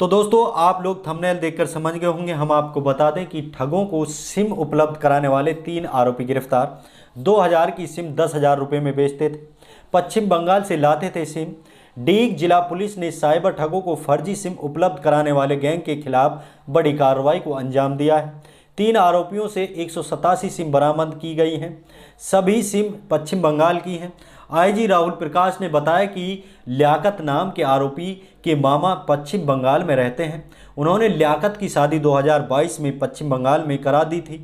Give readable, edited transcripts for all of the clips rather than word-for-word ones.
तो दोस्तों आप लोग थंबनेल देखकर समझ गए होंगे। हम आपको बता दें कि ठगों को सिम उपलब्ध कराने वाले 3 आरोपी गिरफ्तार। 2000 की सिम 10,000 रुपये में बेचते थे। पश्चिम बंगाल से लाते थे सिम। डीग जिला पुलिस ने साइबर ठगों को फर्जी सिम उपलब्ध कराने वाले गैंग के खिलाफ बड़ी कार्रवाई को अंजाम दिया है। 3 आरोपियों से 187 सिम बरामद की गई हैं। सभी सिम पश्चिम बंगाल की हैं। आईजी राहुल प्रकाश ने बताया कि लियाकत नाम के आरोपी के मामा पश्चिम बंगाल में रहते हैं। उन्होंने लियाकत की शादी 2022 में पश्चिम बंगाल में करा दी थी।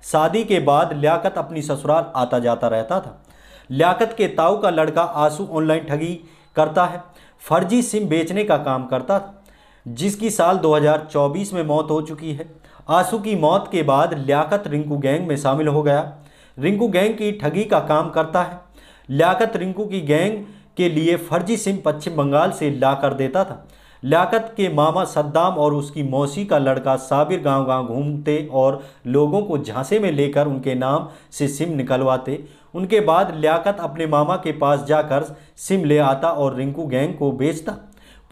शादी के बाद लियाकत अपनी ससुराल आता जाता रहता था। लियाकत के ताऊ का लड़का आंसू ऑनलाइन ठगी करता है, फर्जी सिम बेचने का काम करता था, जिसकी साल 2024 में मौत हो चुकी है। आंसू की मौत के बाद लियाकत रिंकू गैंग में शामिल हो गया। रिंकू गैंग की ठगी का काम करता है। लियाकत रिंकू की गैंग के लिए फर्जी सिम पश्चिम बंगाल से ला कर देता था। लियाकत के मामा सद्दाम और उसकी मौसी का लड़का साबिर गांव-गांव घूमते और लोगों को झांसे में लेकर उनके नाम से सिम निकलवाते। उनके बाद लियाकत अपने मामा के पास जाकर सिम ले आता और रिंकू गैंग को बेचता।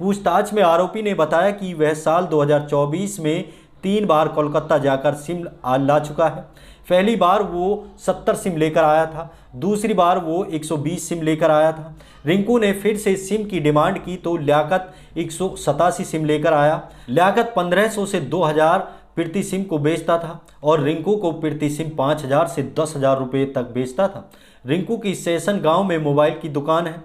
पूछताछ में आरोपी ने बताया कि वह साल 2024 में 3 बार कोलकाता जाकर सिम ला चुका है। पहली बार वो 70 सिम लेकर आया था, दूसरी बार वो 120 सिम लेकर आया था। रिंकू ने फिर से सिम की डिमांड की तो लियाकत 187 सिम लेकर आया। लियाकत 1500 से 2000 प्रति सिम को बेचता था और रिंकू को प्रति सिम 5000 से 10,000 रुपये तक बेचता था। रिंकू की सेशन गांव में मोबाइल की दुकान है।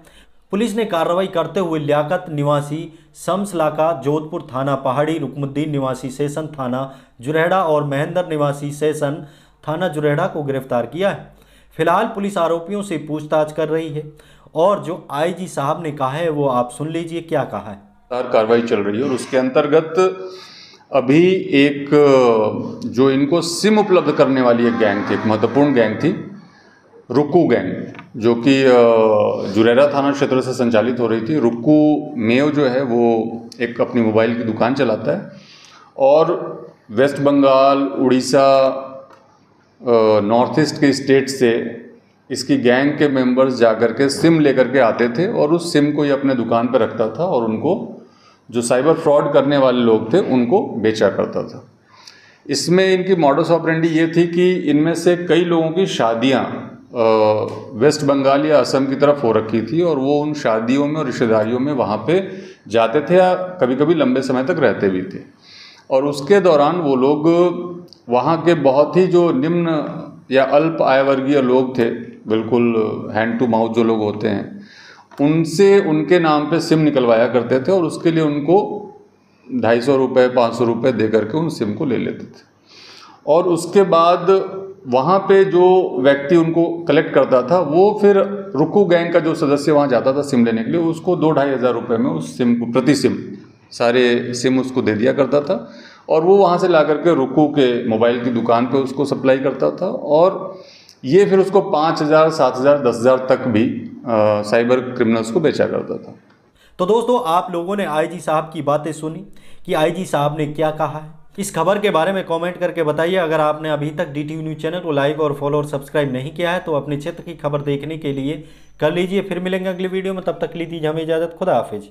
पुलिस ने कार्रवाई करते हुए लियाकत निवासी शम्सलाका जोधपुर थाना पहाड़ी, रुकमुद्दीन निवासी सेशन थाना जुरेहड़ा और महेंद्र निवासी सेशन थाना जुरेहड़ा को गिरफ्तार किया है। फिलहाल पुलिस आरोपियों से पूछताछ कर रही है और जो आईजी साहब ने कहा है वो आप सुन लीजिए क्या कहा है। कार्रवाई चल रही है और उसके अंतर्गत अभी एक जो इनको सिम उपलब्ध करने वाली एक गैंग थी, एक महत्वपूर्ण गैंग थी, रुक्कू गैंग, जो कि जुरेहड़ा थाना क्षेत्र से संचालित हो रही थी। रुक्कू मेव जो है वो एक अपनी मोबाइल की दुकान चलाता है और वेस्ट बंगाल, उड़ीसा, नॉर्थ ईस्ट के स्टेट से इसकी गैंग के मेंबर्स जाकर के सिम लेकर के आते थे और उस सिम को ये अपने दुकान पर रखता था और उनको जो साइबर फ्रॉड करने वाले लोग थे उनको बेचा करता था। इसमें इनकी मॉडस ऑपरेंडी ये थी कि इनमें से कई लोगों की शादियां वेस्ट बंगाल या असम की तरफ हो रखी थी और वो उन शादियों में और रिश्तेदारियों में वहाँ पे जाते थे या कभी कभी लंबे समय तक रहते भी थे। और उसके दौरान वो लोग वहाँ के बहुत ही जो निम्न या अल्प आय वर्गीय लोग थे, बिल्कुल हैंड टू माउथ जो लोग होते हैं, उनसे उनके नाम पे सिम निकलवाया करते थे और उसके लिए उनको 250 रुपये 500 रुपये दे करके उन सिम को ले लेते थे। और उसके बाद वहाँ पे जो व्यक्ति उनको कलेक्ट करता था वो फिर रुक्कू गैंग का जो सदस्य वहाँ जाता था सिम लेने के लिए, उसको 2-2.5 हज़ार रुपये में उस सिम को प्रति सिम सारे सिम उसको दे दिया करता था और वो वहाँ से ला करके रुक्कू के मोबाइल की दुकान पे उसको सप्लाई करता था और ये फिर उसको 5,000, 7,000, 10,000 तक भी साइबर क्रिमिनल्स को बेचा करता था। तो दोस्तों आप लोगों ने आईजी साहब की बातें सुनी कि आईजी साहब ने क्या कहा है। इस खबर के बारे में कमेंट करके बताइए। अगर आपने अभी तक DTV न्यूज़ चैनल को लाइक और फॉलो और सब्सक्राइब नहीं किया है तो अपने क्षेत्र की खबर देखने के लिए कर लीजिए। फिर मिलेंगे अगली वीडियो में, तब तक लीजिए हमें इजाज़त। खुदा हाफिज।